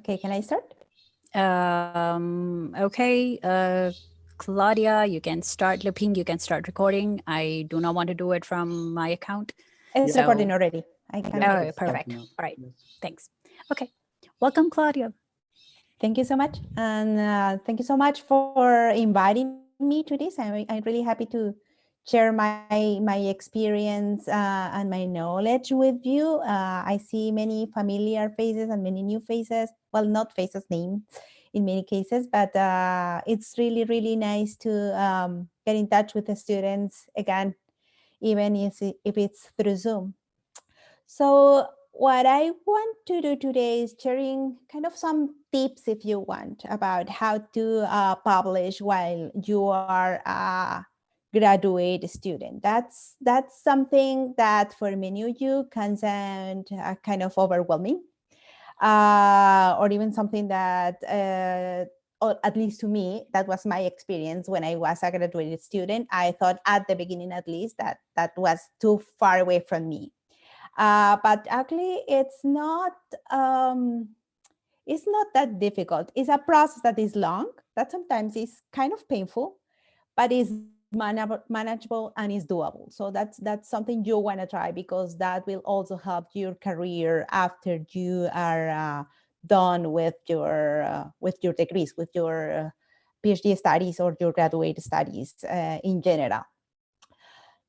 Okay, can I start? Okay, Claudia, you can start looping, you can start recording. I do not want to do it from my account. It's recording already. I can. Oh, perfect. All right, thanks. Okay, welcome, Claudia. Thank you so much. And thank you so much for inviting me to this. I'm really happy to share my experience and my knowledge with you. I see many familiar faces and many new faces. Well, not faces, names in many cases, but it's really, really nice to get in touch with the students again, even if it's through Zoom. So what I want to do today is sharing kind of some tips, if you want, about how to publish while you are a graduate student. That's something that for many of you can sound kind of overwhelming, or even something that, or at least to me, that was my experience when I was a graduate student. I thought at the beginning, at least, that was too far away from me. But actually, it's not that difficult. It's a process that is long, that sometimes is kind of painful, but is manageable and is doable. So that's something you want to try, because that will also help your career after you are done with your degrees, with your PhD studies or your graduate studies in general.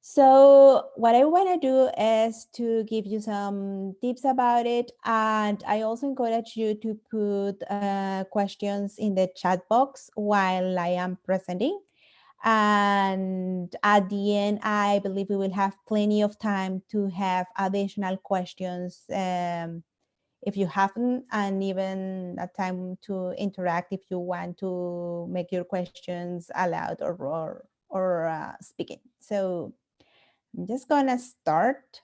So what I want to do is to give you some tips about it. And I also encourage you to put questions in the chat box while I am presenting. And at the end, I believe we will have plenty of time to have additional questions if you haven't, and even a time to interact if you want to make your questions aloud or speaking. So I'm just gonna start.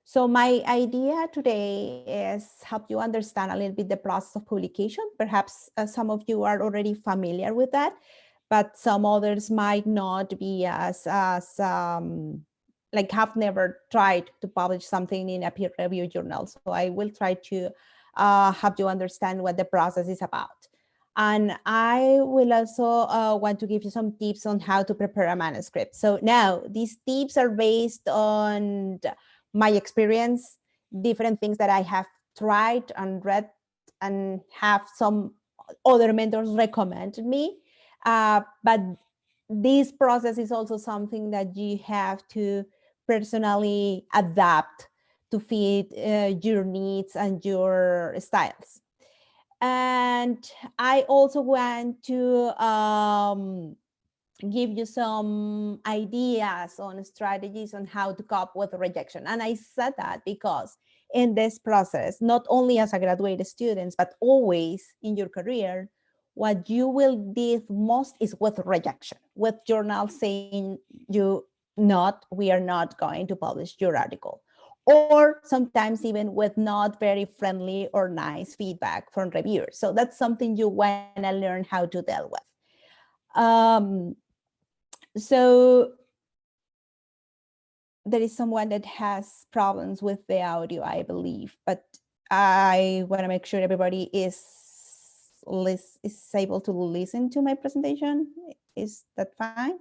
So my idea today is help you understand a little bit the process of publication. Perhaps some of you are already familiar with that, but some others might not be as like have never tried to publish something in a peer-reviewed journal. So I will try to help you understand what the process is about. And I will also want to give you some tips on how to prepare a manuscript. So now these tips are based on my experience, different things that I have tried and read and have some other mentors recommended me. But this process is also something that you have to personally adapt to fit your needs and your styles. And I also want to give you some ideas on strategies on how to cope with rejection. And I said that because in this process, not only as a graduate student, but always in your career, what you will deal most is with rejection, with journals saying we are not going to publish your article, or sometimes even with not very friendly or nice feedback from reviewers. So that's something you want to learn how to deal with. So there is someone that has problems with the audio, I believe, but I want to make sure everybody is able to listen to my presentation. Is that fine?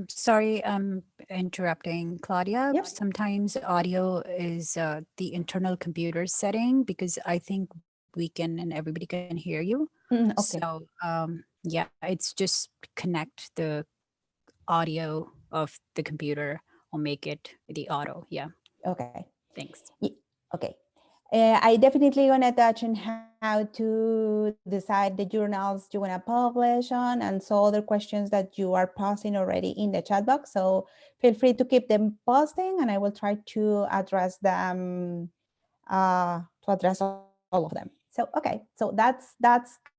Sorry, I'm interrupting, Claudia. Yep. Sometimes audio is the internal computer setting, because I think we can and everybody can hear you. Okay. So yeah, it's just connect the audio of the computer or make it the auto. Yeah. Okay. Thanks. Okay. I definitely going to touch on how to decide the journals you want to publish on, and so other questions that you are posting already in the chat box. So feel free to keep them posting, and I will try to address them, all of them. So okay, so that's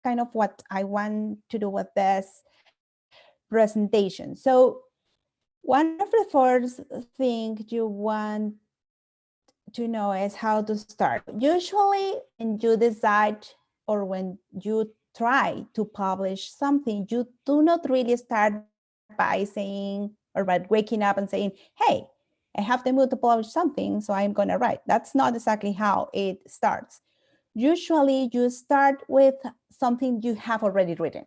kind of what I want to do with this presentation. So one of the first things you want to know is how to start. Usually when you decide or when you try to publish something, you do not really start by saying or by waking up and saying, hey, I have the mood to publish something, so I'm going to write. That's not exactly how it starts. Usually you start with something you have already written.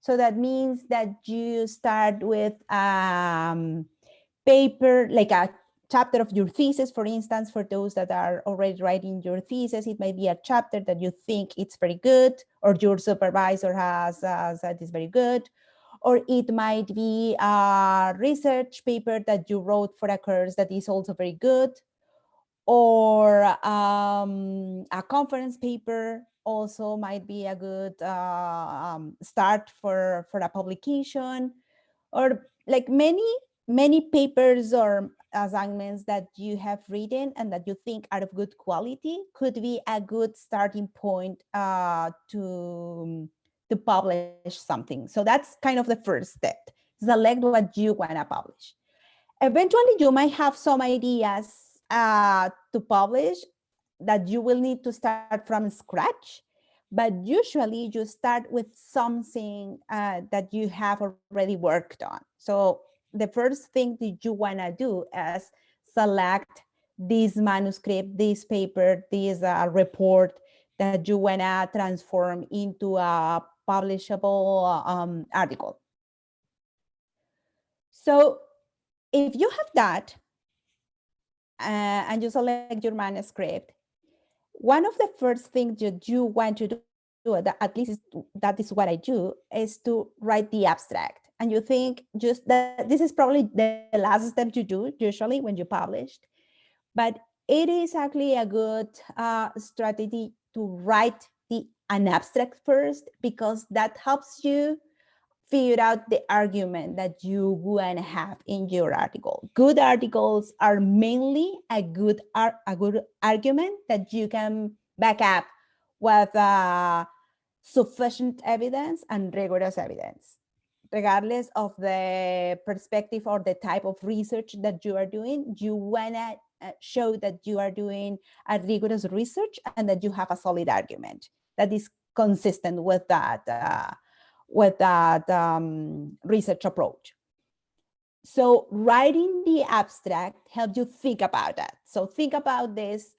So that means that you start with paper, like a chapter of your thesis, for instance. For those that are already writing your thesis, it might be a chapter that you think it's very good, or your supervisor has said is very good, or it might be a research paper that you wrote for a course that is also very good, or a conference paper also might be a good start for a publication, or like many papers or assignments that you have written and that you think are of good quality could be a good starting point to publish something. So that's kind of the first step. Select what you want to publish. Eventually, you might have some ideas to publish that you will need to start from scratch, but usually you start with something that you have already worked on. So the first thing that you want to do is select this manuscript, this paper, this report that you want to transform into a publishable article. So if you have that, and you select your manuscript, one of the first things that you want to do, that at least that is what I do, is to write the abstract. And you think just that this is probably the last step you do usually when you published, but it is actually a good strategy to write an abstract first, because that helps you figure out the argument that you want to have in your article. Good articles are mainly a good argument that you can back up with sufficient evidence and rigorous evidence. Regardless of the perspective or the type of research that you are doing, you want to show that you are doing a rigorous research and that you have a solid argument that is consistent with that research approach. So writing the abstract helps you think about that. So think about this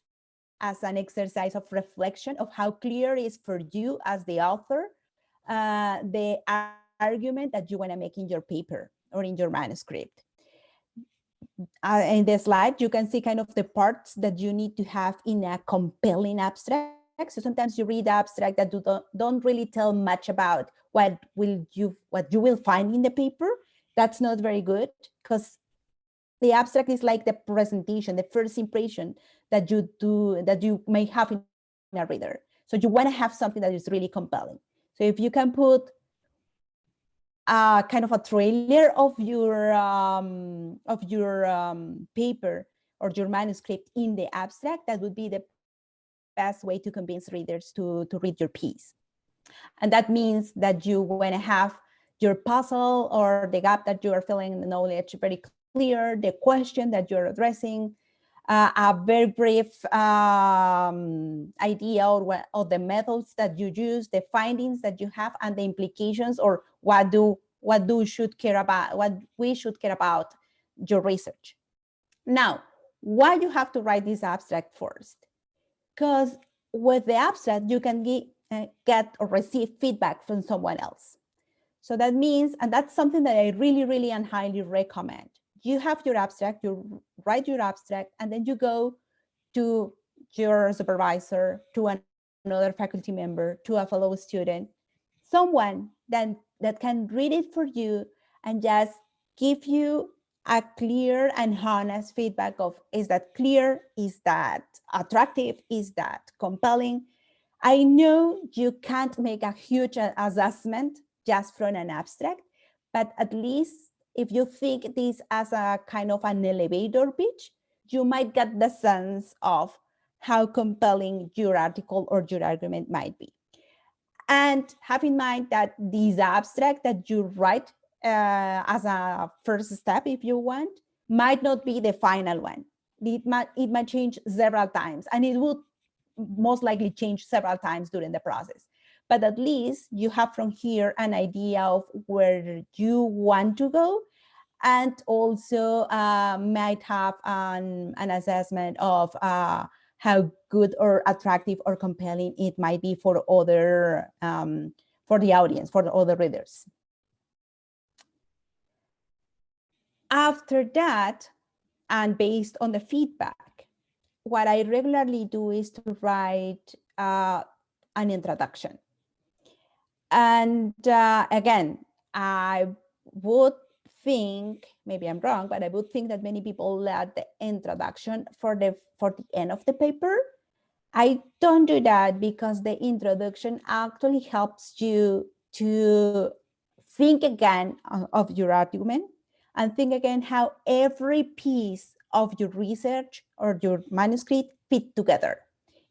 as an exercise of reflection of how clear is for you as the author the argument that you want to make in your paper or in your manuscript. In the slide, you can see kind of the parts that you need to have in a compelling abstract. So sometimes you read abstract that don't really tell much about what you will find in the paper. That's not very good, because the abstract is like the presentation, the first impression that you may have in a reader. So you want to have something that is really compelling. So if you can put kind of a trailer of your paper or your manuscript in the abstract, that would be the best way to convince readers to read your piece. And that means that you want to have your puzzle or the gap that you are filling in the knowledge very clear, the question that you're addressing, a very brief idea or the methods that you use, the findings that you have, and the implications, or what we should care about your research. Now, why you have to write this abstract first? Because with the abstract, you can get or receive feedback from someone else. So that means, and that's something that I really, really and highly recommend. You have your abstract, you write your abstract, and then you go to your supervisor, to another faculty member, to a fellow student, someone that can read it for you and just give you a clear and honest feedback of, is that clear? Is that attractive? Is that compelling? I know you can't make a huge assessment just from an abstract, but at least if you think this as a kind of an elevator pitch, you might get the sense of how compelling your article or your argument might be. And have in mind that this abstract that you write as a first step, if you want, might not be the final one. It might change several times, and it would most likely change several times during the process. But at least you have from here an idea of where you want to go and also might have an assessment of how good or attractive or compelling it might be for other, for the audience, for the other readers. After that, and based on the feedback, what I regularly do is to write an introduction. And again, I would think, maybe I'm wrong, but I would think that many people let the introduction for the end of the paper. I don't do that because the introduction actually helps you to think again of your argument and think again how every piece of your research or your manuscript fit together.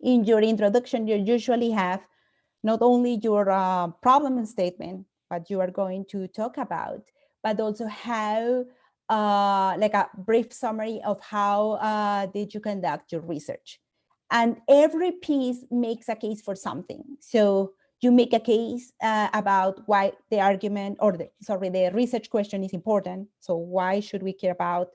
In your introduction, you usually have not only your problem statement, what you are going to talk about, but also how, like a brief summary of how did you conduct your research. And every piece makes a case for something. So you make a case about why the argument or the research question is important. So why should we care about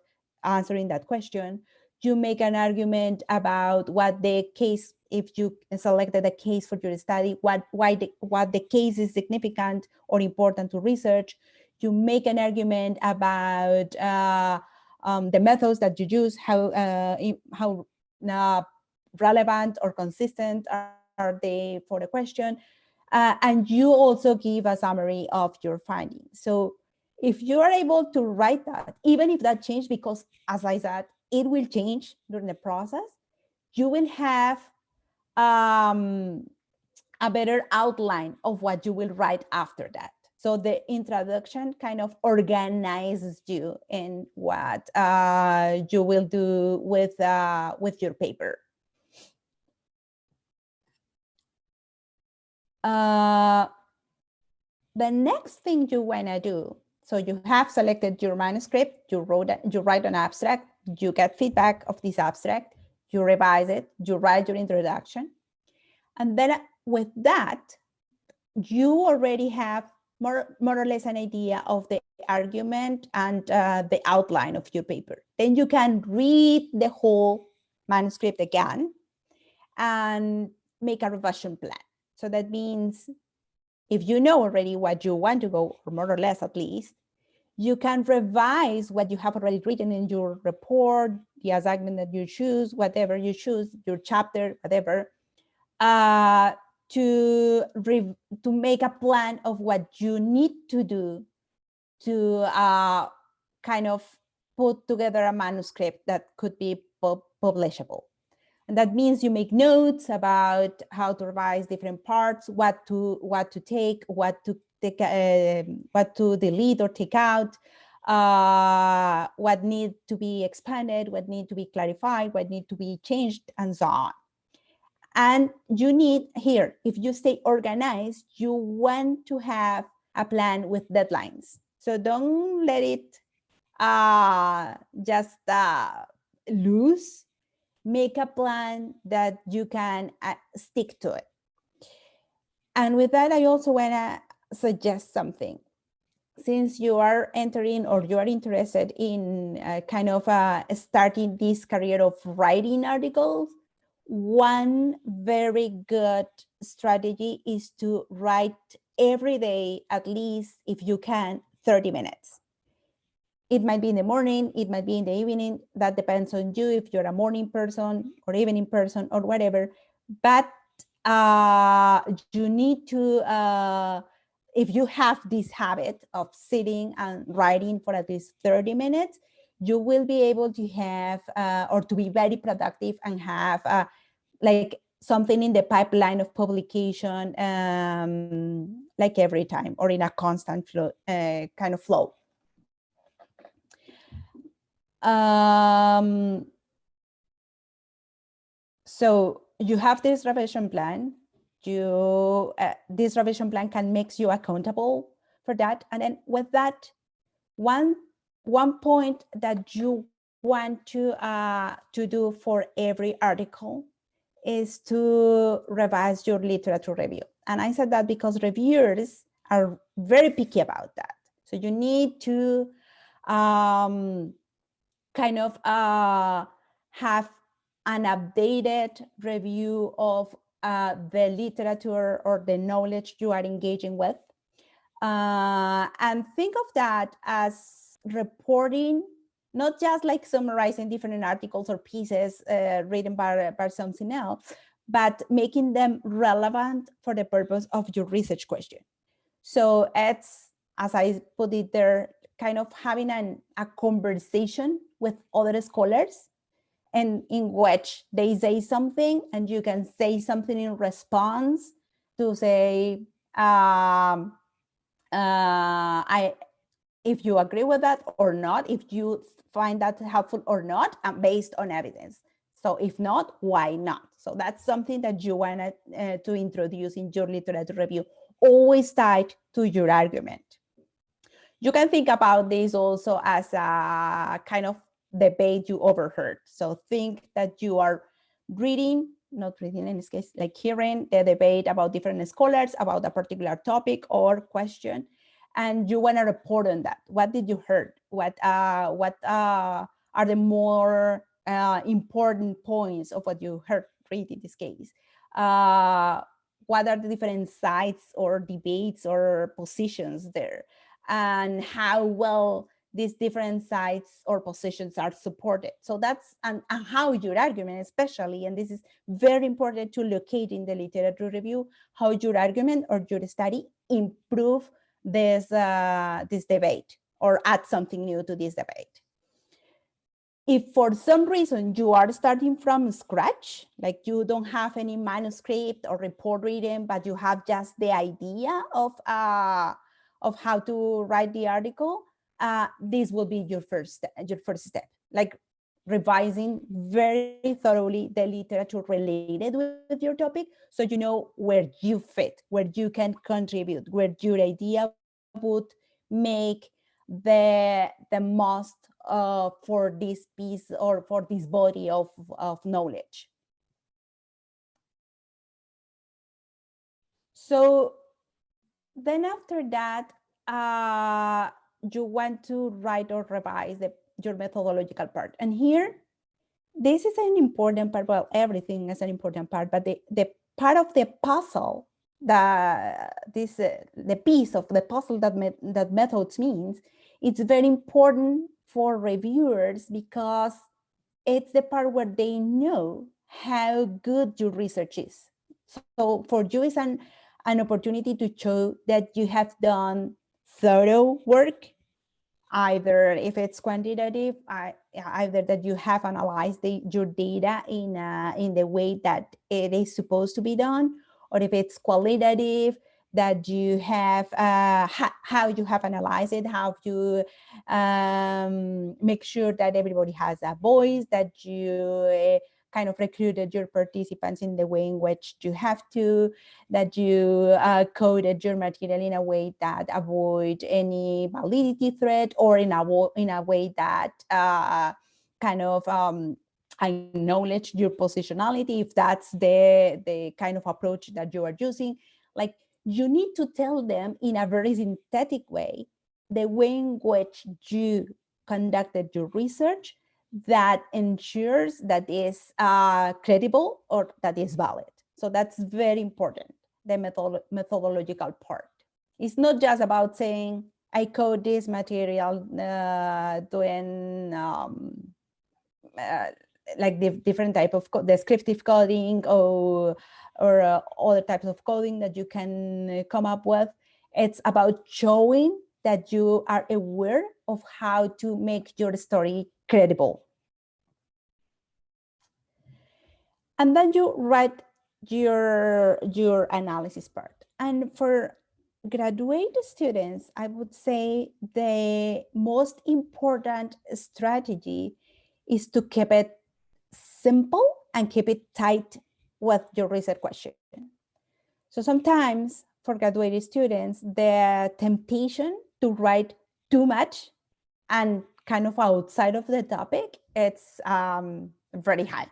answering that question? You make an argument about what the case, if you selected a case for your study, what the case is significant or important to research. You make an argument about the methods that you use, how relevant or consistent are they for the question. And you also give a summary of your findings. So if you are able to write that, even if that changed, because as I said, it will change during the process, you will have a better outline of what you will write after that. So the introduction kind of organizes you in what you will do with your paper. The next thing you want to do, so you have selected your manuscript, you write an abstract, you get feedback of this abstract, you revise it, you write your introduction. And then with that, you already have more or less an idea of the argument and the outline of your paper. Then you can read the whole manuscript again and make a revision plan. So that means if you know already what you want to go, or more or less at least, you can revise what you have already written in your report, the assignment that you choose, whatever you choose, your chapter, whatever, to make a plan of what you need to do to kind of put together a manuscript that could be publishable. And that means you make notes about how to revise different parts, what to take, what to delete or take out, what needs to be expanded, what needs to be clarified, what needs to be changed, and so on. And you need here, if you stay organized, you want to have a plan with deadlines. So don't let it just loose. Make a plan that you can stick to it. And with that, I also want to suggest something. Since you are entering or you are interested in kind of starting this career of writing articles, one very good strategy is to write every day, at least if you can, 30 minutes. It might be in the morning, it might be in the evening, that depends on you if you're a morning person or evening person or whatever. But you need to, if you have this habit of sitting and writing for at least 30 minutes, you will be able to have, or to be very productive and have like something in the pipeline of publication, like every time, or in a constant flow, kind of flow. So you have this revision plan. This revision plan can make you accountable for that. And then with that, one point that you want to do for every article is to revise your literature review. And I said that because reviewers are very picky about that. So you need to kind of have an updated review of the literature or the knowledge you are engaging with. And think of that as reporting, not just like summarizing different articles or pieces written by something else, but making them relevant for the purpose of your research question. So it's, as I put it there, kind of having a conversation with other scholars, and in which they say something and you can say something in response to say, if you agree with that or not, if you find that helpful or not, and based on evidence. So if not, why not? So that's something that you want to introduce in your literature review, always tied to your argument. You can think about this also as a kind of debate you overheard. So think that you are reading, not reading in this case, like hearing the debate about different scholars about a particular topic or question, and you want to report on that. What did you heard? What are the more important points of what you heard read in this case? What are the different sides or debates or positions there? And how well these different sides or positions are supported. So that's and how your argument, especially, and this is very important to locate in the literature review, how your argument or your study improve this debate or add something new to this debate. If for some reason you are starting from scratch, like you don't have any manuscript or report written, but you have just the idea of how to write the article, this will be your first step, like revising very thoroughly the literature related with your topic, so you know where you fit, where you can contribute, where your idea would make the most for this piece or for this body of knowledge. So then after that, you want to write or revise your methodological part. And here, this is an important part. Well, everything is an important part, but the part of the puzzle, the piece of the puzzle that methods means, it's very important for reviewers because it's the part where they know how good your research is. So for you, it's an opportunity to show that you have done thorough work, either if it's quantitative, either that you have analyzed your data in the way that it is supposed to be done, or if it's qualitative, that you have how you have analyzed it, how you make sure that everybody has a voice, that you kind of recruited your participants in the way in which you have to, that you coded your material in a way that avoid any validity threat, or in a way that kind of acknowledge your positionality, if that's the kind of approach that you are using. Like, you need to tell them in a very synthetic way the way in which you conducted your research that ensures that is credible or that is valid. So that's very important, the methodological part. It's not just about saying, I code this material doing like the different type of descriptive coding or other types of coding that you can come up with. It's about showing that you are aware of how to make your story credible. And then you write your analysis part. And for graduate students, I would say the most important strategy is to keep it simple and keep it tight with your research question. So sometimes for graduate students, the temptation to write too much and kind of outside of the topic, it's very high.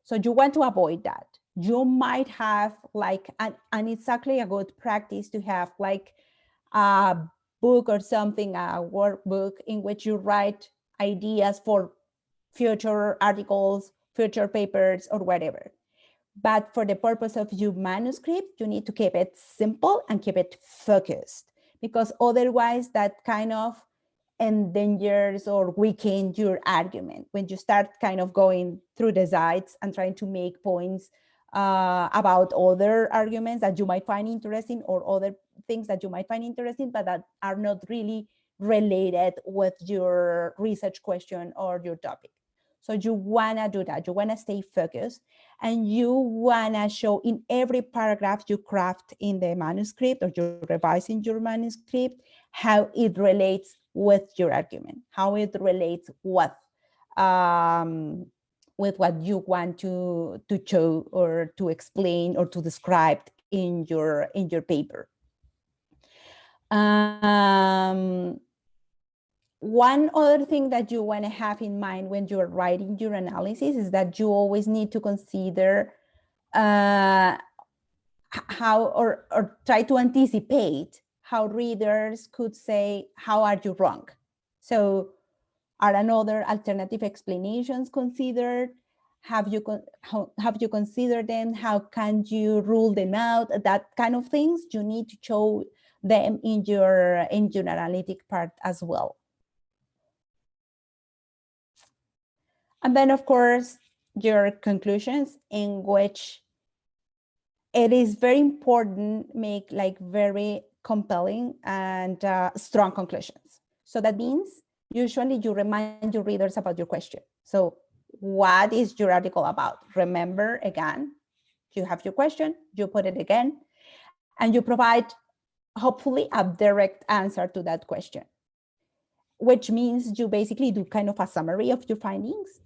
So you want to avoid that. You might have like, and it's actually a good practice to have like a book or something, a workbook in which you write ideas for future articles, future papers, or whatever. But for the purpose of your manuscript, you need to keep it simple and keep it focused, because otherwise that kind of endangers or weakens your argument when you start kind of going through the sides and trying to make points about other arguments that you might find interesting, or other things that you might find interesting, but that are not really related with your research question or your topic. So you wanna do that. You wanna stay focused, and you wanna show in every paragraph you craft in the manuscript, or you're revising your manuscript, how it relates with your argument, how it relates with what you want to show or to explain or to describe in your paper. One other thing that you want to have in mind when you're writing your analysis is that you always need to consider how or try to anticipate how readers could say, how are you wrong? So are another alternative explanations considered? Have you considered them? How can you rule them out? That kind of things, you need to show them in your analytic part as well. And then, of course, your conclusions, in which it is very important, make like very compelling and strong conclusions. So that means usually you remind your readers about your question. So what is your article about? Remember again, you have your question, you put it again, and you provide hopefully a direct answer to that question, which means you basically do kind of a summary of your findings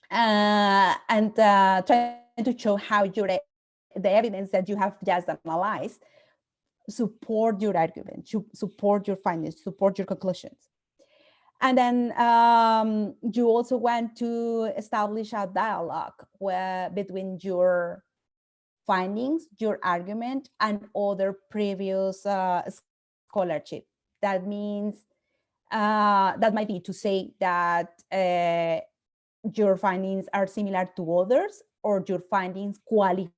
and try to show how the evidence that you have just analyzed support your argument, support your findings, support your conclusions. And then you also want to establish a dialogue between your findings, your argument, and other previous scholarship. That means that might be to say that your findings are similar to others, or your findings qualify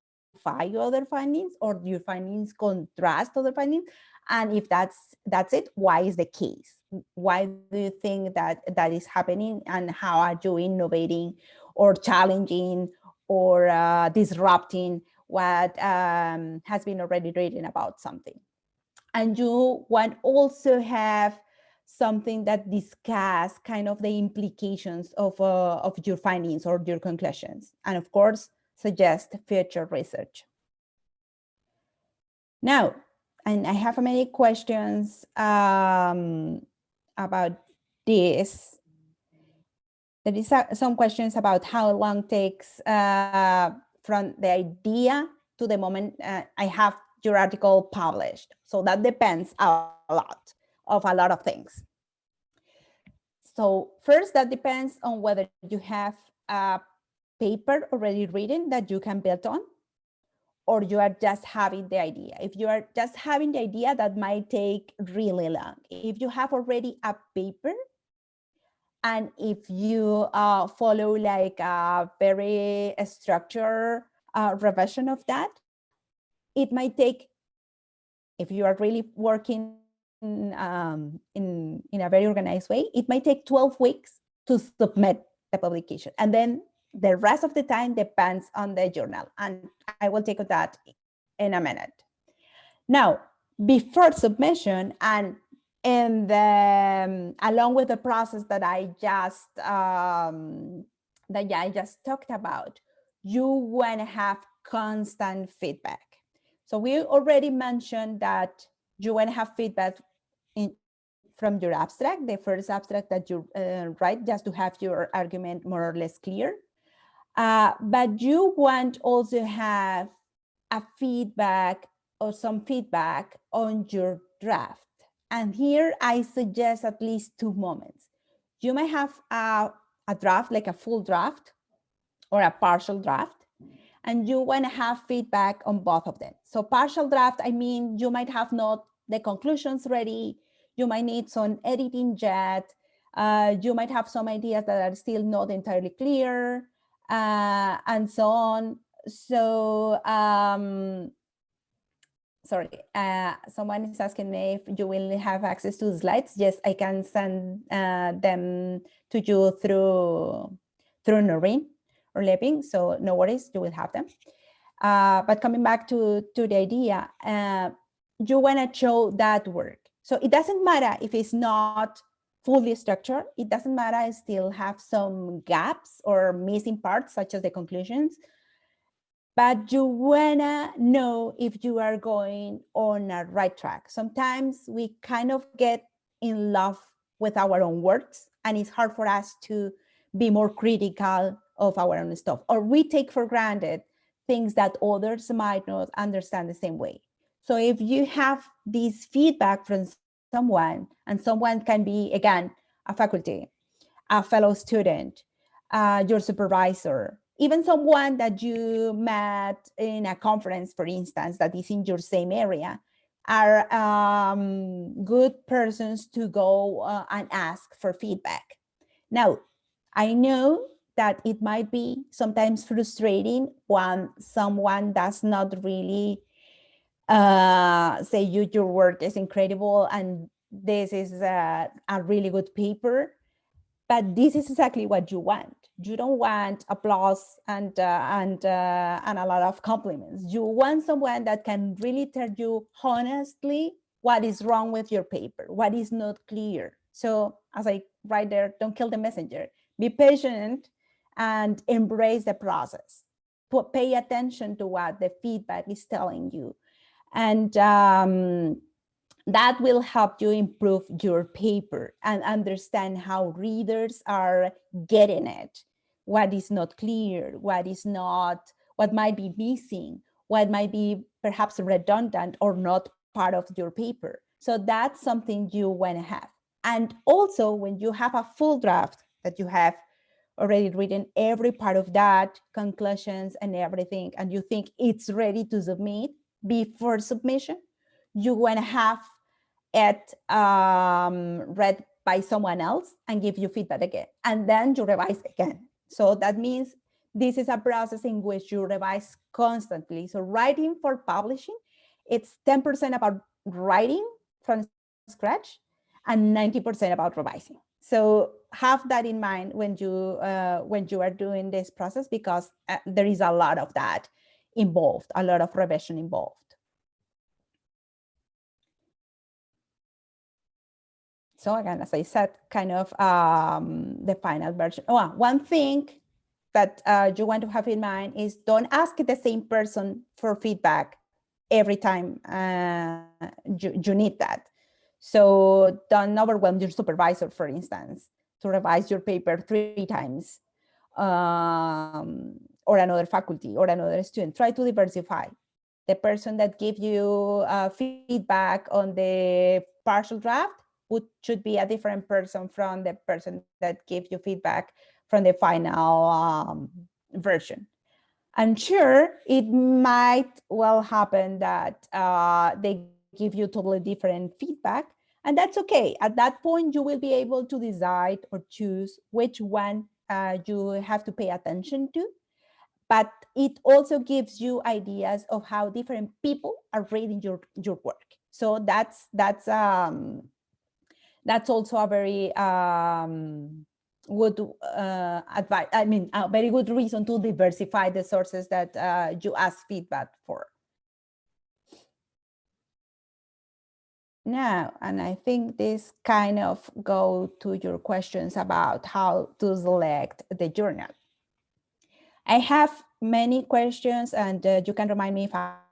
other findings, or your findings contrast other findings. And if that's it, why is the case? Why do you think that is happening, and how are you innovating or challenging or disrupting what has been already written about something? And you want also have something that discuss kind of the implications of your findings or your conclusions, and of course suggest future research. Now, and I have many questions about this. There is some questions about how long takes from the idea to the moment I have your article published. So that depends a lot of things. So first, that depends on whether you have a paper already written that you can build on, or you are just having the idea. If you are just having the idea, that might take really long. If you have already a paper, and if you follow like a very structured revision of that, it might take, if you are really working in a very organized way, it might take 12 weeks to submit the publication. And then the rest of the time depends on the journal. And I will take that in a minute. Now, before submission and along with the process that I just talked about, you want to have constant feedback. So we already mentioned that you want to have feedback from your abstract, the first abstract that you write, just to have your argument more or less clear. But you want also have a feedback or some feedback on your draft. And here I suggest at least 2 moments. You may have a draft, like a full draft or a partial draft, and you want to have feedback on both of them. So partial draft, I mean, you might have not the conclusions ready, You might need some editing yet. You might have some ideas that are still not entirely clear, and so on. So, sorry, someone is asking me if you will have access to slides. Yes, I can send them to you through Noreen or Leping, so no worries, you will have them. But coming back to the idea, you want to show that work. So it doesn't matter if it's not fully structured. It doesn't matter, I still have some gaps or missing parts, such as the conclusions. But you wanna know if you are going on a right track. Sometimes we kind of get in love with our own works, and it's hard for us to be more critical of our own stuff, or we take for granted things that others might not understand the same way. So if you have this feedback from someone, and someone can be, again, a faculty, a fellow student, your supervisor, even someone that you met in a conference, for instance, that is in your same area, are good persons to go and ask for feedback. Now, I know that it might be sometimes frustrating when someone does not really say your work is incredible and this is a really good paper. But this is exactly what you want. You don't want applause and a lot of compliments. You want someone that can really tell you honestly what is wrong with your paper, what is not clear. So as I write there, don't kill the messenger. Be patient and embrace the process. Pay attention to what the feedback is telling you. And that will help you improve your paper and understand how readers are getting it, what is not clear, what might be missing, what might be perhaps redundant or not part of your paper. So that's something you want to have. And also, when you have a full draft that you have already written every part of that, conclusions and everything, and you think it's ready to submit, before submission, you want to have it read by someone else and give you feedback again, and then you revise again. So that means this is a process in which you revise constantly. So writing for publishing, it's 10% about writing from scratch and 90% about revising. So have that in mind when you are doing this process, because there is a lot of that involved, a lot of revision involved. So again, as I said, kind of the final version. Oh, one thing that you want to have in mind is don't ask the same person for feedback every time you need that. So don't overwhelm your supervisor, for instance, to revise your paper 3 times, or another faculty or another student. Try to diversify. The person that gives you feedback on the partial draft should be a different person from the person that gives you feedback from the final version. And sure, it might well happen that they give you totally different feedback, and that's okay. At that point, you will be able to decide or choose which one you have to pay attention to. But it also gives you ideas of how different people are reading your work. So that's also a very good advice. I mean, a very good reason to diversify the sources that you ask feedback for. Now, and I think this kind of go to your questions about how to select the journal. I have many questions, and you can remind me if I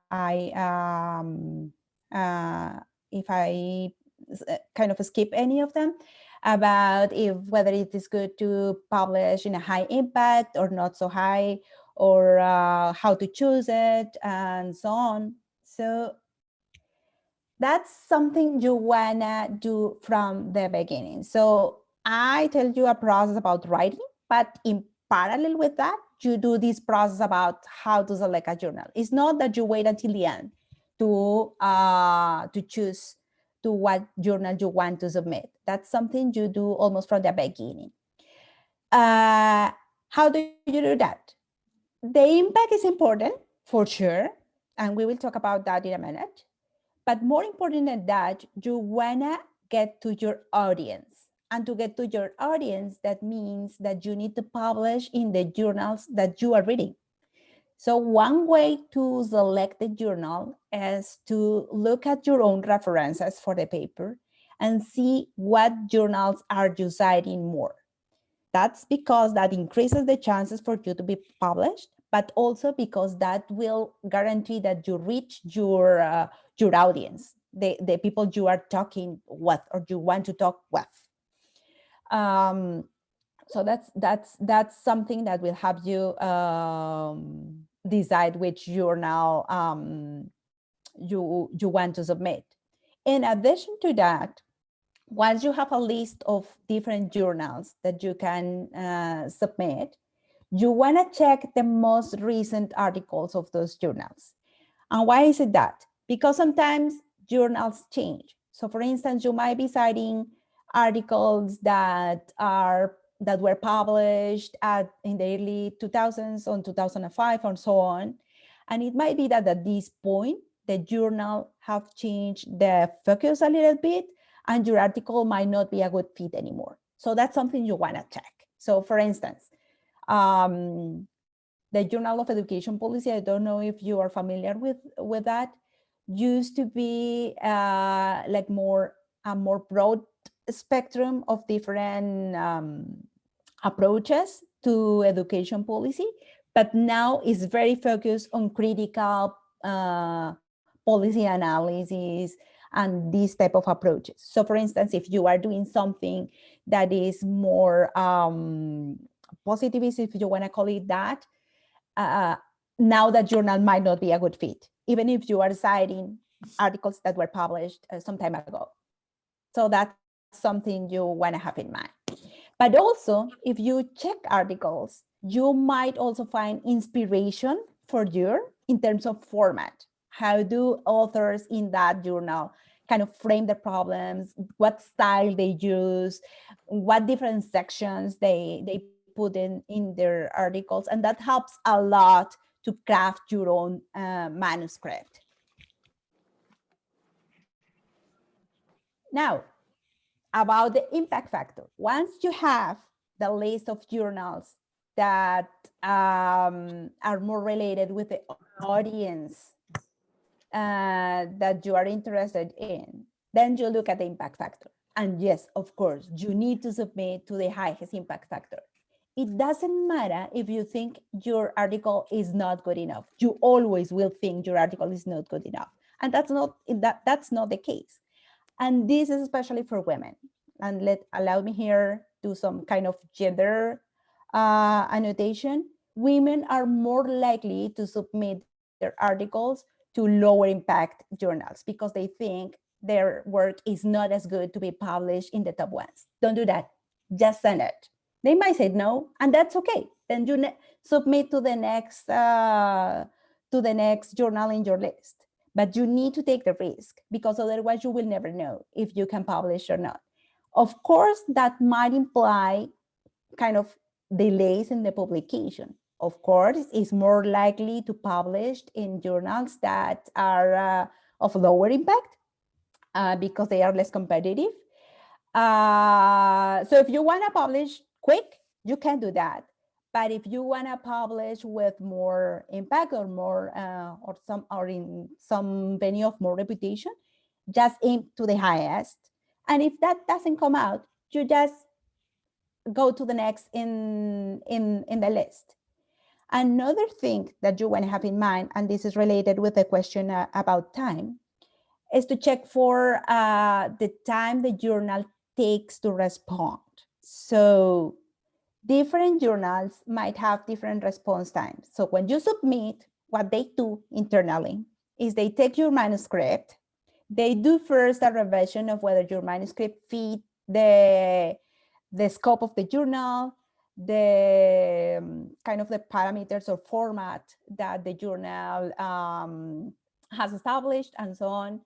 kind of skip any of them, about whether it is good to publish in a high impact or not so high, or how to choose it, and so on. So that's something you wanna do from the beginning. So I tell you a process about writing, but in parallel with that, you do this process about how to select a journal. It's not that you wait until the end to choose to what journal you want to submit. That's something you do almost from the beginning. How do you do that? The impact is important for sure, and we will talk about that in a minute. But more important than that, you wanna get to your audience. And to get to your audience, that means that you need to publish in the journals that you are reading. So one way to select the journal is to look at your own references for the paper and see what journals are you citing more. That's because that increases the chances for you to be published, but also because that will guarantee that you reach your audience, the people you are talking with or you want to talk with. So that's something that will help you decide which journal you want to submit. In addition to that, once you have a list of different journals that you can submit, you want to check the most recent articles of those journals. And why is it that? Because sometimes journals change. So for instance, you might be citing articles that were published in the early 2000s, on 2005, and so on. And it might be that at this point, the journal have changed the focus a little bit, and your article might not be a good fit anymore. So that's something you want to check. So for instance, the Journal of Education Policy, I don't know if you are familiar with that, used to be like a more broad spectrum of different approaches to education policy, but now is very focused on critical policy analysis and these type of approaches. So for instance, if you are doing something that is more positivist, if you want to call it that, now that journal might not be a good fit, even if you are citing articles that were published some time ago. So that's something you want to have in mind. But also, if you check articles, you might also find inspiration for you in terms of format. How do authors in that journal kind of frame the problems, what style they use, what different sections they put in their articles, and that helps a lot to craft your own manuscript. Now, about the impact factor. Once you have the list of journals that are more related with the audience that you are interested in, then you look at the impact factor. And yes, of course, you need to submit to the highest impact factor. It doesn't matter if you think your article is not good enough. You always will think your article is not good enough. And that's not the case. And this is especially for women. And allow me here do some kind of gender annotation. Women are more likely to submit their articles to lower impact journals because they think their work is not as good to be published in the top ones. Don't do that. Just send it. They might say no, and that's okay. Then you submit to the next journal in your list. But you need to take the risk because otherwise you will never know if you can publish or not. Of course, that might imply kind of delays in the publication. Of course, it's more likely to publish in journals that are of lower impact because they are less competitive. So if you want to publish quick, you can do that. But if you want to publish with more impact or more or in some venue of more reputation, just aim to the highest. And if that doesn't come out, you just go to the next in the list. Another thing that you want to have in mind, and this is related with the question about time, is to check for the time the journal takes to respond. So different journals might have different response times. So when you submit, what they do internally is they take your manuscript, they do first a revision of whether your manuscript fit the scope of the journal, the kind of the parameters or format that the journal has established, and so on.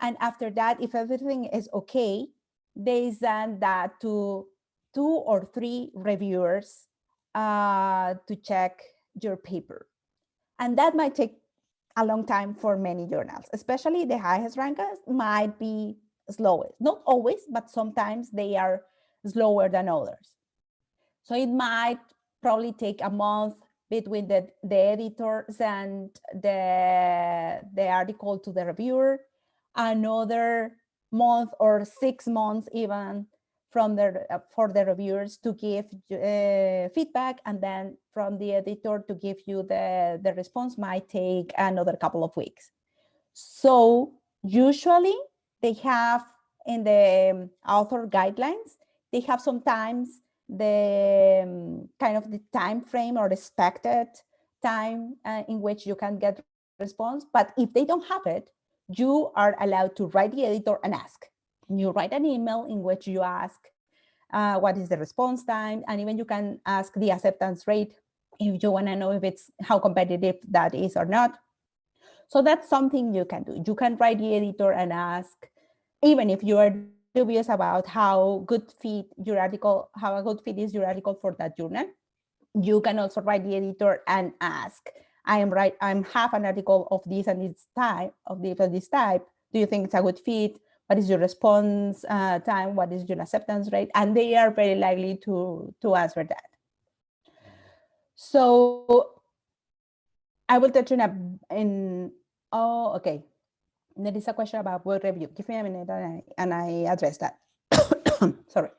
And after that, if everything is okay, they send that to 2 or 3 reviewers to check your paper. And that might take a long time for many journals, especially the highest rankers might be slowest. Not always, but sometimes they are slower than others. So it might probably take a month between the editors and the article to the reviewer, another month or 6 months even from for the reviewers to give feedback, and then from the editor to give you the response might take another couple of weeks. So usually they have in the author guidelines, they have sometimes the kind of the time frame or expected time in which you can get response. But if they don't have it, you are allowed to write the editor and ask. You write an email in which you ask what is the response time, and even you can ask the acceptance rate if you want to know if it's how competitive that is or not. So that's something you can do. You can write the editor and ask, even if you are dubious about how good fit your article, how a good fit is your article for that journal, you can also write the editor and ask, I'm have an article of this and this type, of this type. Do you think it's a good fit? What is your response time? What is your acceptance rate? And they are very likely to answer that. So I will touch oh, okay. There is a question about word review. Give me a minute and I address that. Sorry.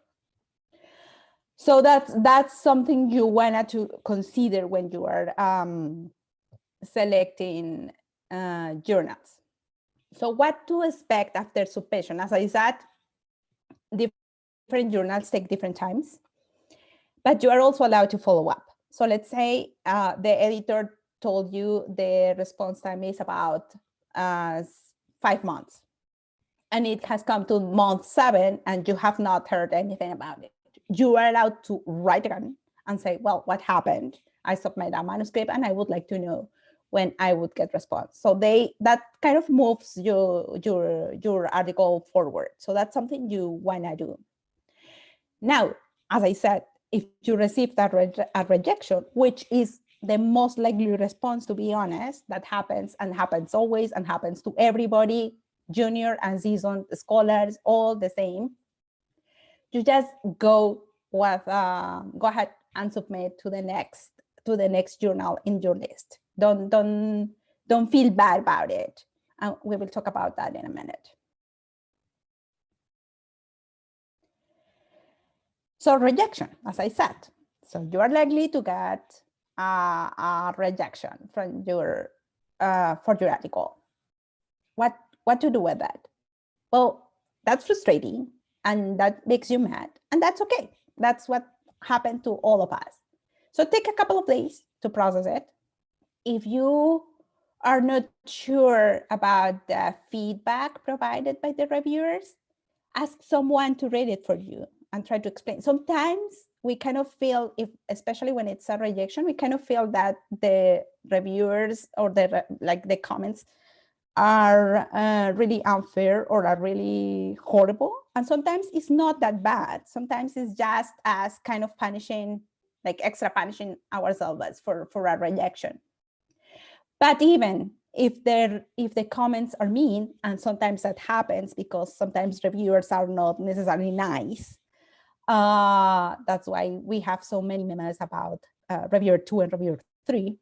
So that's something you want to consider when you are selecting journals. So what to expect after submission? As I said, different journals take different times, but you are also allowed to follow up. So let's say the editor told you the response time is about 5 months, and it has come to month 7 and you have not heard anything about it. You are allowed to write again and say, well, what happened? I submitted a manuscript and I would like to know when I would get response. So that kind of moves your article forward. So that's something you wanna do. Now, as I said, if you receive a rejection, which is the most likely response, to be honest, that happens and happens always and happens to everybody, junior and seasoned scholars, all the same. You just go ahead and submit to the next journal in your list. Don't feel bad about it. And we will talk about that in a minute. So rejection, as I said, so you are likely to get a rejection from for your article. What to do with that? Well, that's frustrating and that makes you mad, and that's okay. That's what happened to all of us. So take a couple of days to process it. If you are not sure about the feedback provided by the reviewers, ask someone to read it for you and try to explain. Sometimes we kind of feel, especially when it's a rejection, we kind of feel that the reviewers or the comments are really unfair or are really horrible. And sometimes it's not that bad. Sometimes it's just us kind of punishing, like extra punishing ourselves for a rejection. But even if the comments are mean, and sometimes that happens because sometimes reviewers are not necessarily nice. That's why we have so many memos about reviewer 2 and reviewer 3.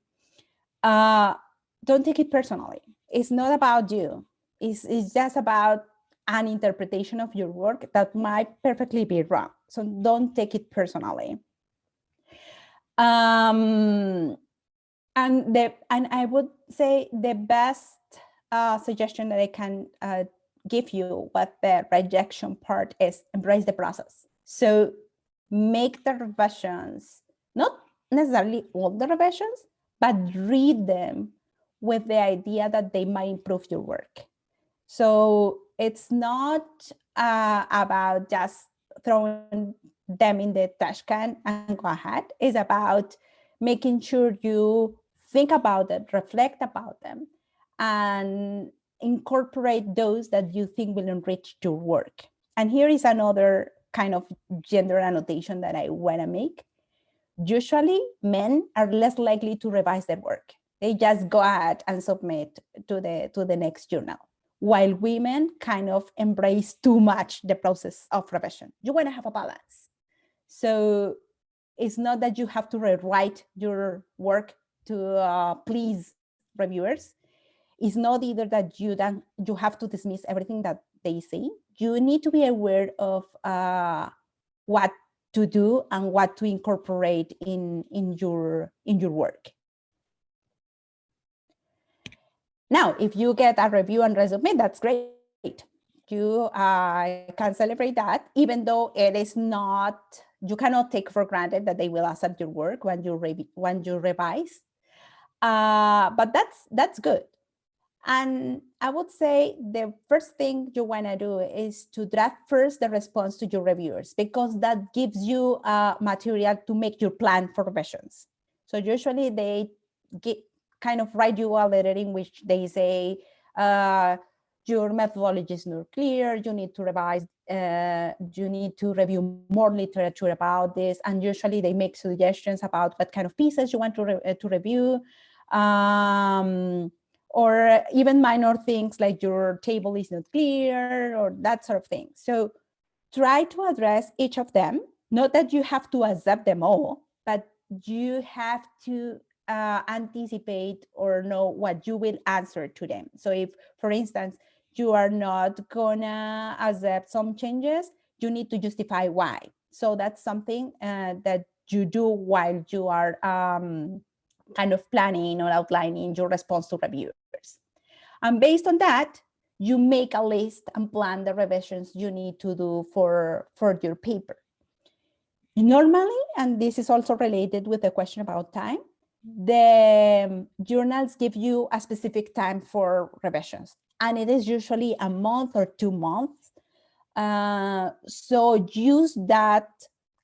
Don't take it personally. It's not about you. It's just about an interpretation of your work that might perfectly be wrong. So don't take it personally. And I would say the best suggestion that I can give you with the rejection part is embrace the process. So make the revisions, not necessarily all the revisions, but read them with the idea that they might improve your work. So it's not about just throwing them in the trash can and go ahead. It's about making sure you think about it, reflect about them, and incorporate those that you think will enrich your work. And here is another kind of gender annotation that I want to make. Usually, men are less likely to revise their work. They just go ahead and submit to the next journal, while women kind of embrace too much the process of revision. You want to have a balance. So it's not that you have to rewrite your work to please reviewers. It's not either that you have to dismiss everything that they say. You need to be aware of what to do and what to incorporate in your work. Now, if you get a review and resubmit, that's great. You can celebrate that, even though it is not, you cannot take for granted that they will accept your work when you revise. But that's good. And I would say the first thing you want to do is to draft first the response to your reviewers, because that gives you material to make your plan for revisions. So usually they kind of write you a letter in which they say, your methodology is not clear, you need to revise, you need to review more literature about this. And usually they make suggestions about what kind of pieces you want to review. Or even minor things like your table is not clear or that sort of thing. So try to address each of them. Not that you have to accept them all, but you have to anticipate or know what you will answer to them. So if, for instance, you are not gonna accept some changes, you need to justify why. So that's something that you do while you are kind of planning or outlining your response to reviewers. And based on that, you make a list and plan the revisions you need to do for your paper. Normally, and this is also related with the question about time, the journals give you a specific time for revisions, and it is usually a month or 2 months. So use that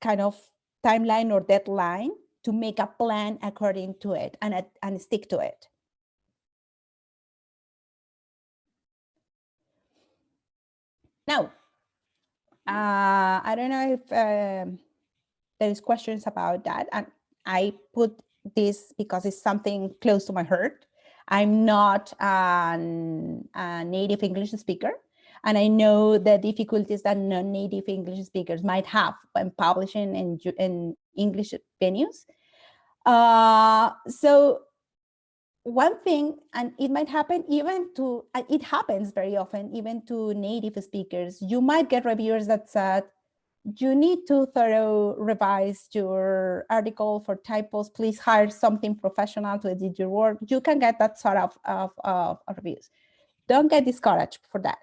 kind of timeline or deadline to make a plan according to it and stick to it. Now, I don't know if there is questions about that, and I put this because it's something close to my heart. I'm not a native English speaker, and I know the difficulties that non-native English speakers might have when publishing in English venues. So one thing, and it might happen even to, it happens very often, even to native speakers, you might get reviewers that said, you need to revise your article for typos, please hire something professional to edit your work. You can get that sort of reviews. Don't get discouraged for that.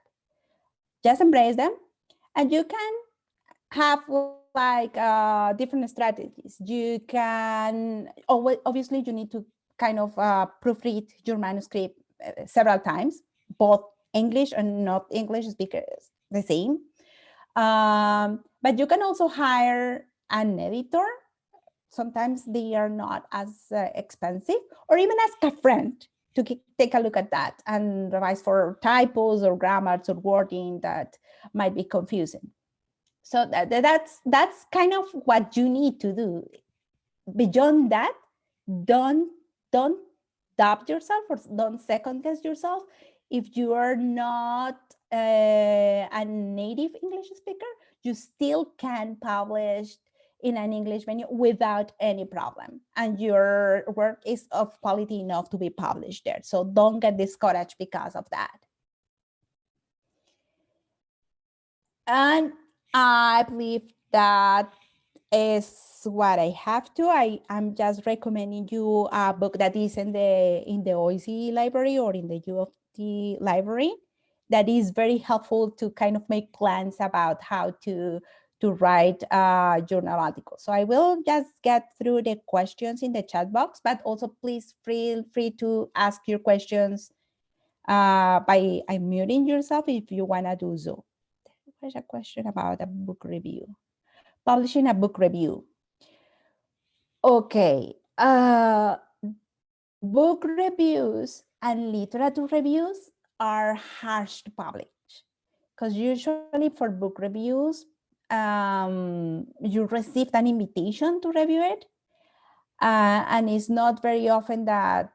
Just embrace them, and you can have like different strategies. You can, obviously you need to kind of proofread your manuscript several times, both English and not English speakers the same. But you can also hire an editor. Sometimes they are not as expensive, or even ask a friend to take a look at that and revise for typos or grammars or wording that might be confusing. So that's kind of what you need to do. Beyond that, don't doubt yourself or don't second guess yourself. If you are not a native English speaker, you still can publish in an English venue without any problem, and your work is of quality enough to be published there. So don't get discouraged because of that. And I believe that is what I have to. I'm just recommending you a book that is in the OISE library or in the U of T library that is very helpful to kind of make plans about how to write journal articles. So I will just get through the questions in the chat box, but also please feel free to ask your questions by unmuting yourself if you want to do so. There's a question about a book review. Publishing a book review. Okay, book reviews and literature reviews are harsh to publish, because usually for book reviews, you received an invitation to review it, and it's not very often that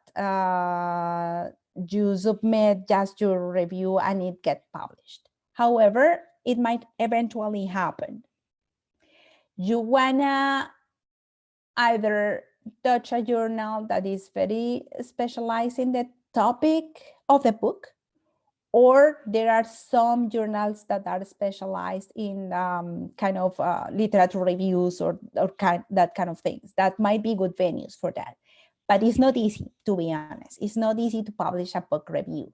you submit just your review and it gets published. However, it might eventually happen. You wanna either touch a journal that is very specialized in the topic of the book, or there are some journals that are specialized in kind of literature reviews or that kind of things. That might be good venues for that. But it's not easy, to be honest. It's not easy to publish a book review.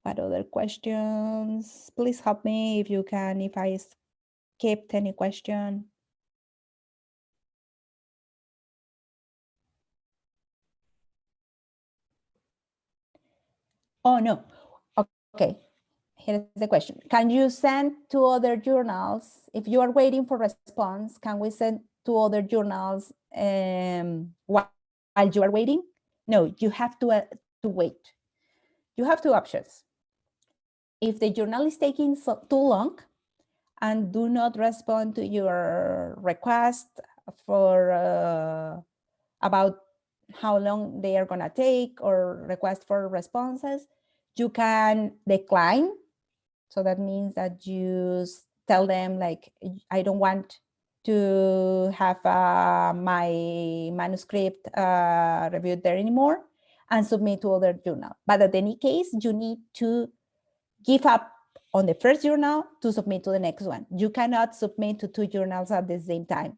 What other questions? Please help me if you can, if I skipped any question. Oh, no. Okay. Here's the question. Can you send to other journals? If you are waiting for response, can we send to other journals while you are waiting? No, you have to wait. You have two options. If the journal is taking too long and do not respond to your request for about how long they are going to take or request for responses, you can decline. So that means that you tell them, like, I don't want to have my manuscript reviewed there anymore, and submit to other journal. But in any case, you need to give up on the first journal to submit to the next one. You cannot submit to two journals at the same time.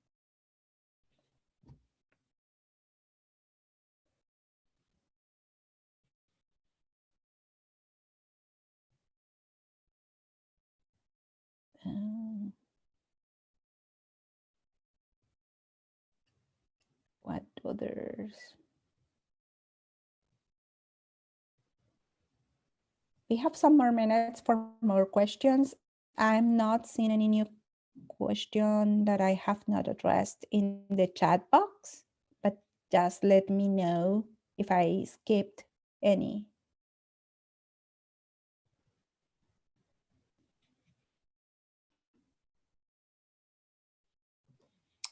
What others? We have some more minutes for more questions. I'm not seeing any new question that I have not addressed in the chat box, but just let me know if I skipped any.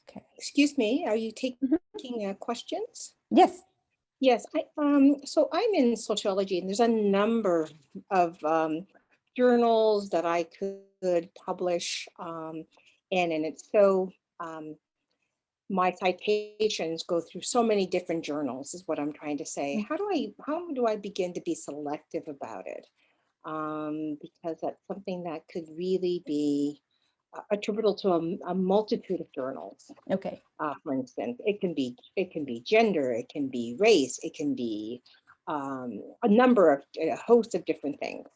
Okay. Excuse me, are you taking questions? Yes. Yes, so I'm in sociology, and there's a number of journals that I could publish in, and it's so, my citations go through so many different journals, is what I'm trying to say. How do I begin to be selective about it? Because that's something that could really be attributable to a multitude of journals. Okay. For instance, it can be gender, it can be race, it can be a number of a host of different things.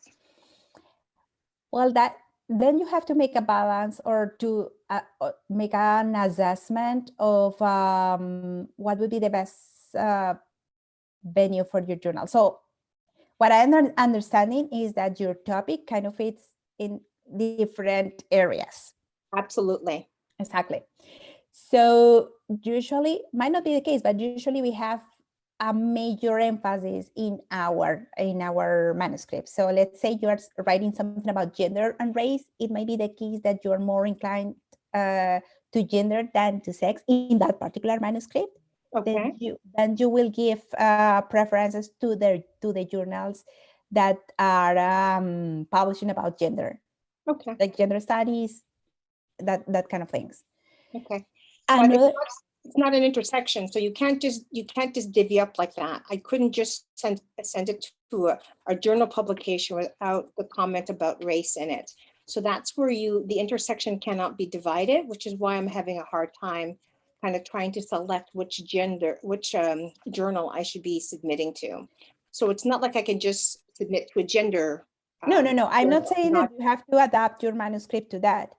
Well, then you have to make a balance, or to make an assessment of what would be the best venue for your journal. So what I'm understanding is that your topic kind of fits in different areas. Absolutely. Exactly. So usually, might not be the case, but usually we have a major emphasis in our manuscript. So let's say you are writing something about gender and race. It might be the case that you're more inclined to gender than to sex in that particular manuscript. Okay. Then you will give preferences to the journals that are publishing about gender. Okay. Like gender studies, that kind of things. Okay. And it's not an intersection, so you can't just divvy up like that. I couldn't just send it to a journal publication without the comment about race in it. So that's where the intersection cannot be divided, which is why I'm having a hard time kind of trying to select which journal I should be submitting to. So it's not like I can just submit to a gender. No. I'm not saying that you have to adapt your manuscript to that.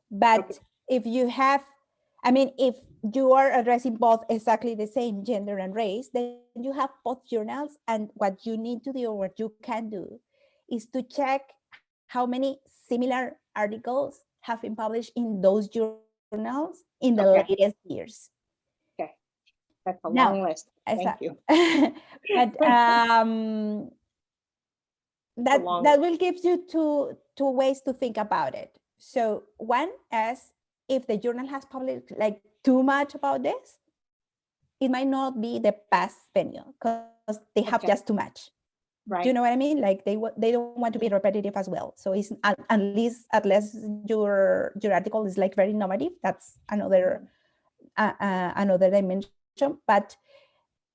But okay, if you have, if you are addressing both exactly the same gender and race, then you have both journals. And what you need to do, or what you can do, is to check how many similar articles have been published in those journals in the latest years. Okay. That's a Now, long list. Thank you. but that long will give you two ways to think about it. So one is, if the journal has published like too much about this, it might not be the best venue because they have Okay. just too much. Right. Do you know what I mean? Like they don't want to be repetitive as well. So it's unless your article is like very normative, that's another dimension. But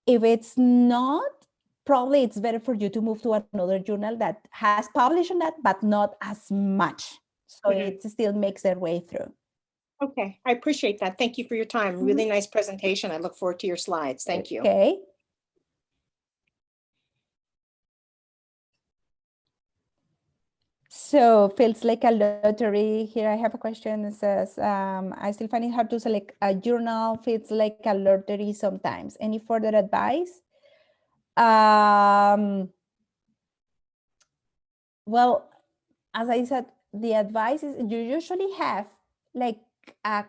if it's not, probably it's better for you to move to another journal that has published on that, but not as much. So it still makes their way through. Okay, I appreciate that. Thank you for your time. Really nice presentation. I look forward to your slides. Thank you. Okay. So feels like a lottery. Here I have a question that says, I still find it hard to select a journal. Feels like a lottery sometimes. Any further advice? Well, as I said, the advice is you usually have like a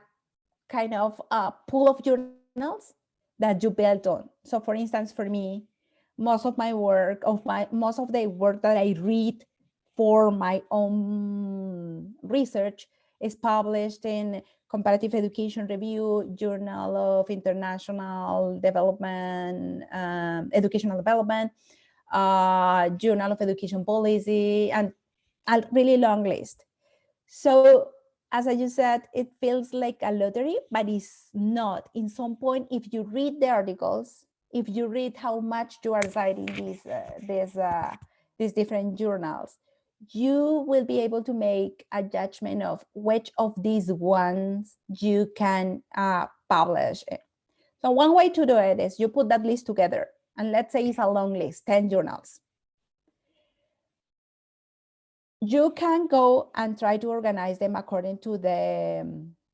kind of a pool of journals that you build on. So for instance, for me, most of the work that I read for my own research is published in Comparative Education Review, Journal of International Development, Educational Development, Journal of Education Policy, and a really long list. So as I just said, it feels like a lottery, but it's not. In some point, if you read the articles, if you read how much you are citing these different journals, you will be able to make a judgment of which of these ones you can publish. So one way to do it is you put that list together, and let's say it's a long list, 10 journals. You can go and try to organize them according to the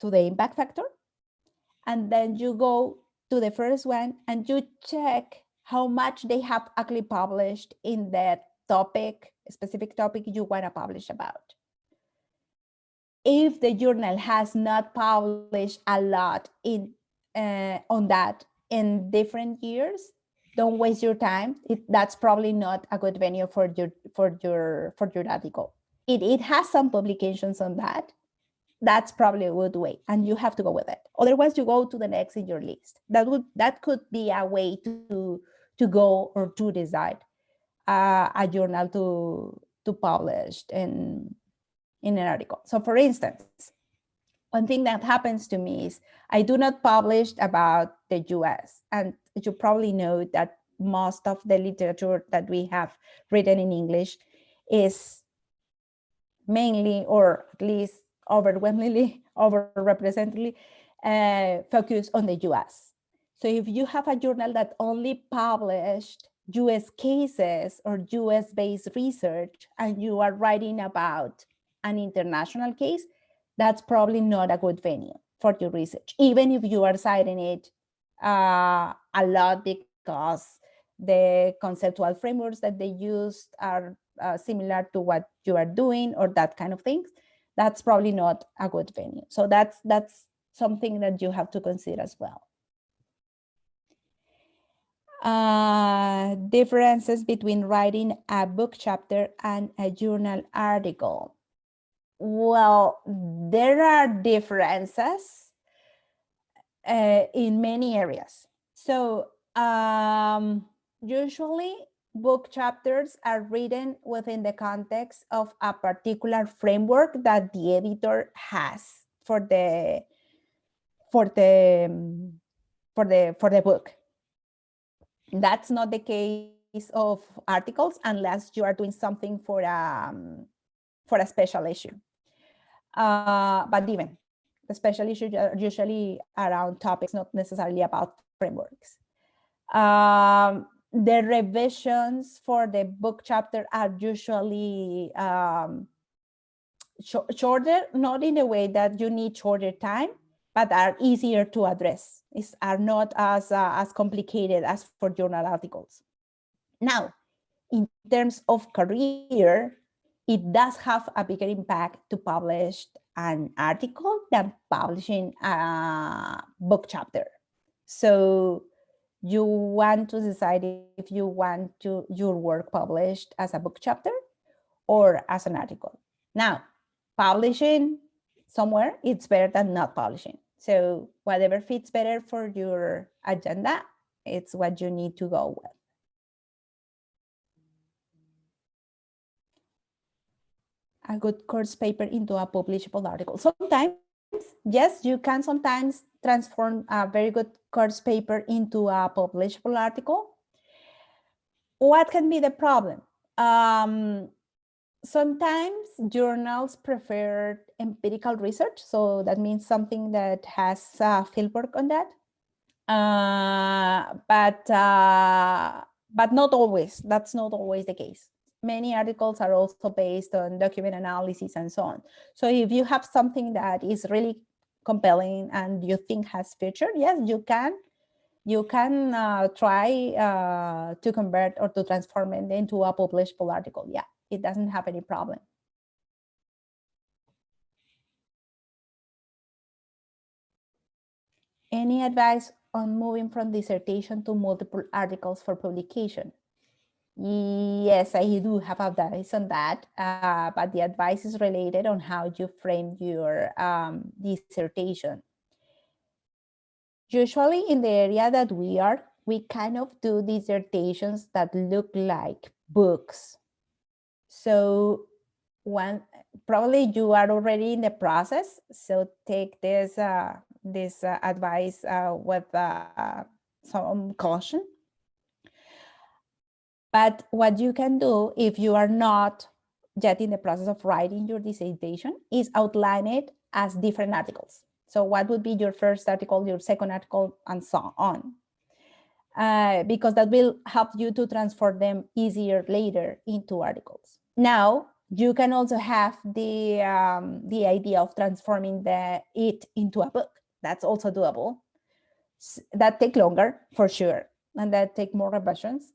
impact factor. And then you go to the first one and you check how much they have actually published in that topic, specific topic you want to publish about. If the journal has not published a lot on that in different years, don't waste your time. That's probably not a good venue for your article. It has some publications on that. That's probably a good way, and you have to go with it. Otherwise, you go to the next in your list. That could be a way to go or to decide a journal to publish in an article. So, for instance, one thing that happens to me is I do not publish about the US, and you probably know that most of the literature that we have written in English is mainly, or at least overwhelmingly, overrepresentedly focused on the US. So if you have a journal that only published US cases or US-based research, and you are writing about an international case, that's probably not a good venue for your research, even if you are citing it a lot, because the conceptual frameworks that they use are similar to what you are doing, or that kind of things. That's probably not a good venue. So that's something that you have to consider as well. Differences between writing a book chapter and a journal article. Well, there are differences in many areas. So usually book chapters are written within the context of a particular framework that the editor has for the book. That's not the case of articles unless you are doing something for a special issue. But even the special issues are usually around topics, not necessarily about frameworks. The revisions for the book chapter are usually shorter, not in a way that you need shorter time, but are easier to address. Are not as complicated as for journal articles. Now, in terms of career, it does have a bigger impact to publish an article than publishing a book chapter. So you want to decide if you want your work published as a book chapter or as an article. Now, publishing somewhere, it's better than not publishing. So whatever fits better for your agenda, it's what you need to go with. A good course paper into a publishable article. Sometimes, yes, you can sometimes transform a very good course paper into a publishable article. What can be the problem? Sometimes journals prefer empirical research, so that means something that has fieldwork on that. But not always. That's not always the case. Many articles are also based on document analysis and so on. So if you have something that is really compelling and you think has future, yes, you can try to convert or to transform it into a publishable article. Yeah, it doesn't have any problem. Any advice on moving from dissertation to multiple articles for publication? Yes, I do have advice on that, but the advice is related on how you frame your dissertation. Usually in the area that we are, we kind of do dissertations that look like books. So probably you are already in the process, so take this advice with some caution. But what you can do if you are not yet in the process of writing your dissertation is outline it as different articles. So what would be your first article, your second article, and so on. Because that will help you to transform them easier later into articles. Now, you can also have the idea of transforming it into a book. That's also doable. That take longer, for sure, and that take more revisions.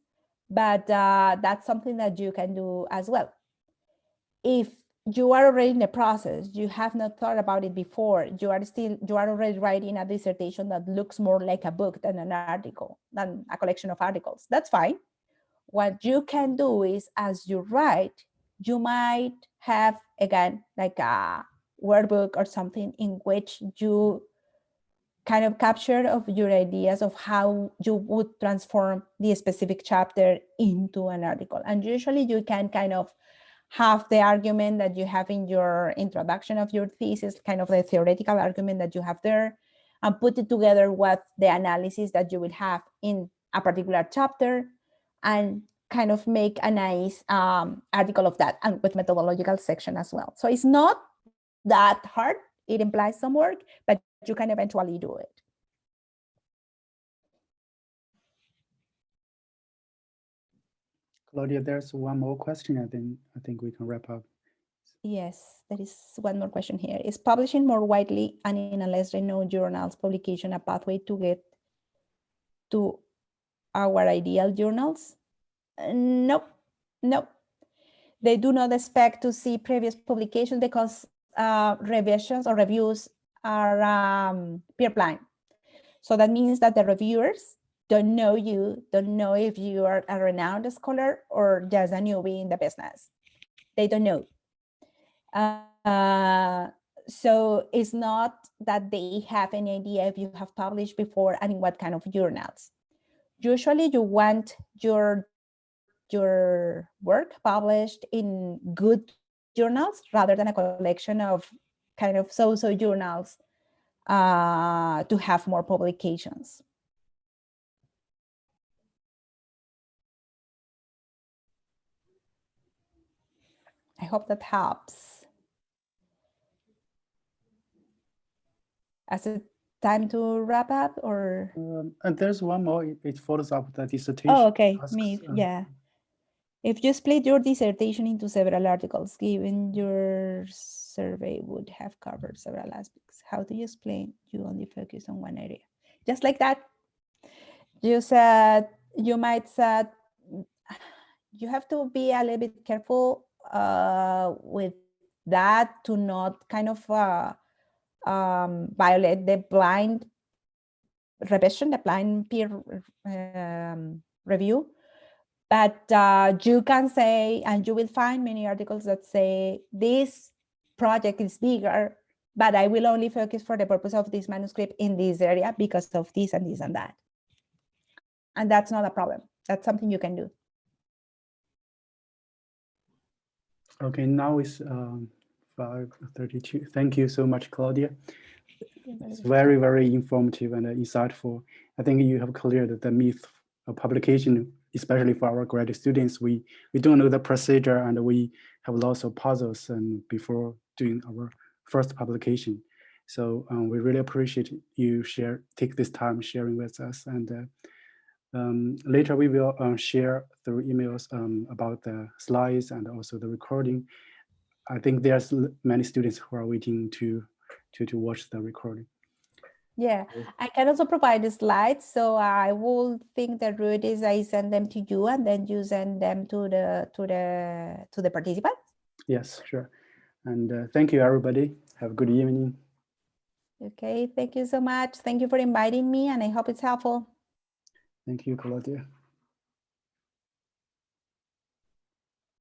But that's something that you can do as well. If you are already in the process, you have not thought about it before, you are already writing a dissertation that looks more like a book than an article, than a collection of articles, that's fine. What you can do is, as you write, you might have, again, like a workbook or something in which you kind of capture of your ideas of how you would transform the specific chapter into an article. And usually you can kind of have the argument that you have in your introduction of your thesis, kind of the theoretical argument that you have there, and put it together with the analysis that you will have in a particular chapter, and kind of make a nice article of that, and with methodological section as well. So it's not that hard. It implies some work, but you can eventually do it. Claudia, there's one more question. I think we can wrap up. Yes, there is one more question here. Is publishing more widely and in a less renowned journals publication a pathway to get to our ideal journals? Nope, nope. They do not expect to see previous publications because revisions or reviews are peer blind. So that means that the reviewers don't know you, don't know if you are a renowned scholar or just a newbie in the business. They don't know. So it's not that they have any idea if you have published before and in what kind of journals. Usually you want your work published in good journals rather than a collection of kind of so-so journals to have more publications. I hope that helps. Is it time to wrap up, or? And there's one more. It follows up the dissertation. Oh, okay. Yeah. If you split your dissertation into several articles, given your survey would have covered several aspects, how do you explain you only focus on one area? Just like that. You said, you might say, you have to be a little bit careful with that to not kind of violate the blind revision, the blind peer review. But you can say, and you will find many articles that say this project is bigger, but I will only focus for the purpose of this manuscript in this area because of this and this and that. And that's not a problem. That's something you can do. Okay, now it's 5:32. Thank you so much, Claudia. It's very, very informative and insightful. I think you have cleared the myth of publication, especially for our graduate students. We don't know the procedure and we have lots of puzzles and before doing our first publication. So we really appreciate you take this time sharing with us. And later we will share through emails about the slides and also the recording. I think there's many students who are waiting to watch the recording. Yeah, I can also provide the slides. So I will think the route is I send them to you and then you send them to the participants. Yes, sure. And thank you, everybody. Have a good evening. Okay, thank you so much. Thank you for inviting me and I hope it's helpful. Thank you, Claudia.